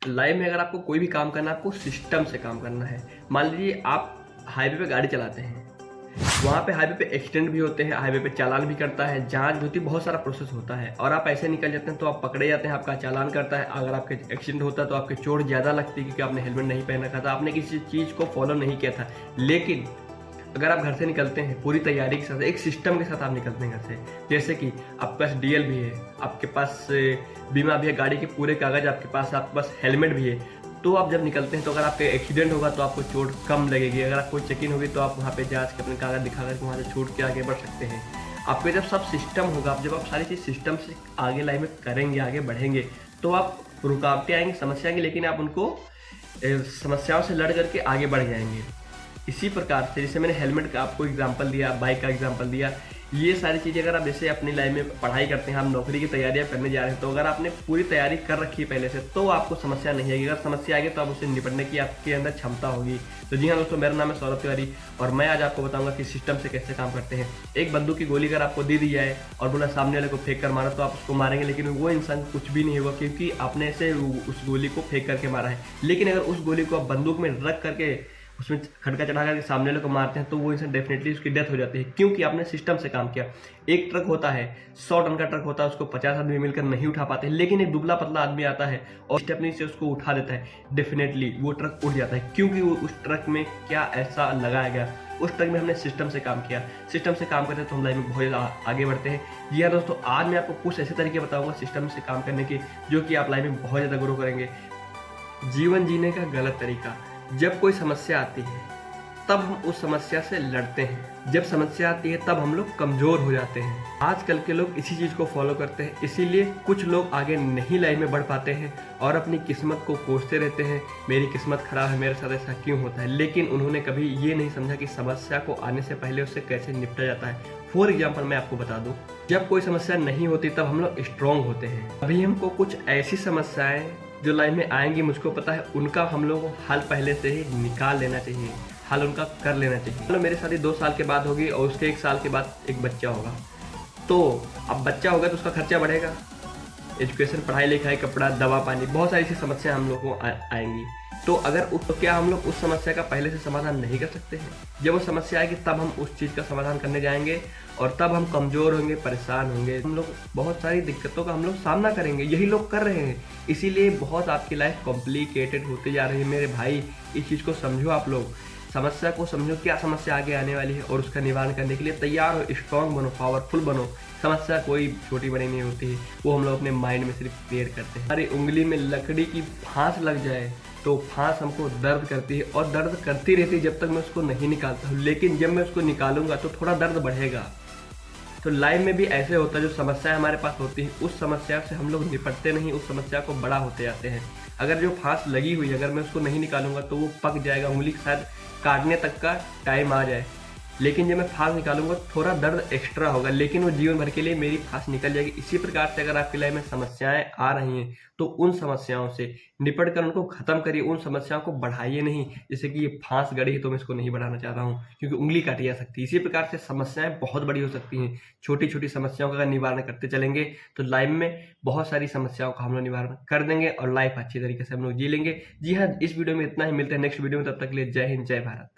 Life में अगर आपको कोई भी काम करना है, आपको सिस्टम से काम करना है। मान लीजिए आप हाईवे पे गाड़ी चलाते हैं, वहाँ पे हाईवे पे एक्सीडेंट भी होते हैं, हाईवे पे चालान भी करता है, जांच भी होती है, बहुत सारा प्रोसेस होता है और आप ऐसे निकल जाते हैं तो आप पकड़े जाते हैं, आपका चालान करता है। अगर आपके एक्सीडेंट होता है तो आपके चोट ज़्यादा लगती है क्योंकि आपने हेलमेट नहीं पहन रखा था, आपने किसी चीज़ को फॉलो नहीं किया था। लेकिन अगर आप घर से निकलते हैं पूरी तैयारी के साथ, एक सिस्टम के साथ आप निकलते हैं घर से, जैसे कि आपके पास डीएल भी है, आपके पास बीमा भी है, गाड़ी के पूरे कागज आपके पास हेलमेट भी है, तो आप जब निकलते हैं तो अगर आपके एक्सीडेंट होगा तो आपको चोट कम लगेगी। अगर आप कोई चेकिंग होगी तो आप वहाँ पे जांच के अपने कागज दिखा कर वहाँ से छूट के आगे बढ़ सकते हैं। आपके जब सब सिस्टम होगा, जब आप सारी चीज़ सिस्टम से आगे लाइन में करेंगे, आगे बढ़ेंगे, तो आप रुकावटें आएंगी, समस्या आएंगी, लेकिन आप उनको समस्याओं से लड़ करके आगे बढ़ जाएंगे। इसी प्रकार से जैसे मैंने हेलमेट का आपको एग्जांपल दिया, बाइक का एग्जांपल दिया, ये सारी चीज़ें अगर आप जैसे अपनी लाइफ में पढ़ाई करते हैं, आप नौकरी की तैयारियां करने जा रहे हैं, तो अगर आपने पूरी तैयारी कर रखी है पहले से तो आपको समस्या नहीं आएगी। अगर समस्या आएगी तो आप उससे निपटने की आपके अंदर क्षमता होगी। तो जी हाँ दोस्तों, मेरा नाम है सौरभ तिवारी और मैं आज आपको बताऊंगा कि सिस्टम से कैसे काम करते हैं। एक बंदूक की गोली अगर आपको दे दी जाए और बोला सामने वाले को फेंक कर मारा, तो आप उसको मारेंगे, लेकिन वो इंसान कुछ भी नहीं होगा क्योंकि आपने ऐसे उस गोली को फेंक करके मारा है। लेकिन अगर उस गोली को आप बंदूक में रख करके उसमें खड़का चढ़ा करके सामने वाले को मारते हैं तो वो इंसान डेफिनेटली उसकी डेथ हो जाती है, क्योंकि आपने सिस्टम से काम किया। एक ट्रक होता है, 100 टन का ट्रक होता है, उसको 50 आदमी मिलकर नहीं उठा पाते, लेकिन एक दुबला पतला आदमी आता है और स्टेपनी से उसको उठा देता है, डेफिनेटली वो ट्रक उठ जाता है, क्योंकि वो उस ट्रक में क्या ऐसा लगाया गया, उस ट्रक में हमने सिस्टम से काम किया। सिस्टम से काम करते हैं तो हम लाइफ में बहुत ज़्यादा आगे बढ़ते हैं। जी हाँ दोस्तों, आज मैं आपको कुछ ऐसे तरीके बताऊंगा सिस्टम से काम करने के, जो कि आप लाइफ में बहुत ज़्यादा ग्रो करेंगे। जीवन जीने का गलत तरीका। जब कोई समस्या आती है तब हम उस समस्या से लड़ते हैं, जब समस्या आती है तब हम लोग कमज़ोर हो जाते हैं। आजकल के लोग इसी चीज़ को फॉलो करते हैं, इसीलिए कुछ लोग आगे नहीं लाइन में बढ़ पाते हैं और अपनी किस्मत को कोसते रहते हैं, मेरी किस्मत खराब है, मेरे साथ ऐसा क्यों होता है। लेकिन उन्होंने कभी ये नहीं समझा कि समस्या को आने से पहले उससे कैसे निपटा जाता है। फॉर एग्जाम्पल मैं आपको बता दूँ, जब कोई समस्या नहीं होती तब हम लोग स्ट्रॉन्ग होते हैं। अभी हमको कुछ ऐसी समस्याएं जो लाइन में आएंगी, मुझको पता है, उनका हम लोग को हल पहले से ही निकाल लेना चाहिए, हल उनका कर लेना चाहिए। मतलब मेरे शादी 2 साल के बाद होगी और उसके 1 साल के बाद एक बच्चा होगा, तो अब बच्चा होगा तो उसका खर्चा बढ़ेगा, एजुकेशन, पढ़ाई लिखाई, कपड़ा, दवा पानी, बहुत सारी ऐसी समस्या हम लोग को आएंगी। तो अगर तो क्या हम लोग उस समस्या का पहले से समाधान नहीं कर सकते हैं? जब वो समस्या आएगी तब हम उस चीज़ का समाधान करने जाएंगे और तब हम कमज़ोर होंगे, परेशान होंगे, हम लोग बहुत सारी दिक्कतों का हम लोग सामना करेंगे। यही लोग कर रहे हैं, इसीलिए बहुत आपकी लाइफ कॉम्प्लिकेटेड होती जा रही है। मेरे भाई, इस चीज़ को समझो, आप लोग समस्या को समझो, क्या समस्या आगे आने वाली है और उसका निवारण करने के लिए तैयार हो, स्ट्रॉन्ग बनो, पावरफुल बनो। समस्या कोई छोटी बड़ी नहीं होती है, वो हम लोग अपने माइंड में सिर्फ क्लियर करते हैं। हमारी उंगली में लकड़ी की फांस लग जाए तो फांस हमको दर्द करती है और दर्द करती रहती है जब तक मैं उसको नहीं निकालता हूँ, लेकिन जब मैं उसको निकालूंगा तो थोड़ा दर्द बढ़ेगा। तो लाइफ में भी ऐसे होता है, जो समस्याएं हमारे पास होती हैं उस समस्या से हम लोग निपटते नहीं, उस समस्या को बड़ा होते जाते हैं। अगर जो फांस लगी हुई है, अगर मैं उसको नहीं निकालूंगा तो वो पक जाएगा, उंगली शायद काटने तक का टाइम आ जाए, लेकिन जब मैं फांस निकालूंगा थोड़ा दर्द एक्स्ट्रा होगा, लेकिन वो जीवन भर के लिए मेरी फांस निकल जाएगी। इसी प्रकार से अगर आपकी लाइफ में समस्याएं आ रही हैं तो उन समस्याओं से निपट कर उनको खत्म करिए, उन समस्याओं को बढ़ाइए नहीं। जैसे कि ये फांस गड़ी है तो मैं इसको नहीं बढ़ाना चाह रहा हूँ क्योंकि उंगली काटी जा सकती है। इसी प्रकार से समस्याएं बहुत बड़ी हो सकती हैं। छोटी छोटी समस्याओं का अगर निवारण करते चलेंगे तो लाइफ में बहुत सारी समस्याओं का हम लोग निवारण कर देंगे और लाइफ अच्छी तरीके से हम लोग जी लेंगे। जी हाँ, इस वीडियो में इतना ही, मिलते हैं नेक्स्ट वीडियो में, तब तक के लिए जय हिंद, जय भारत।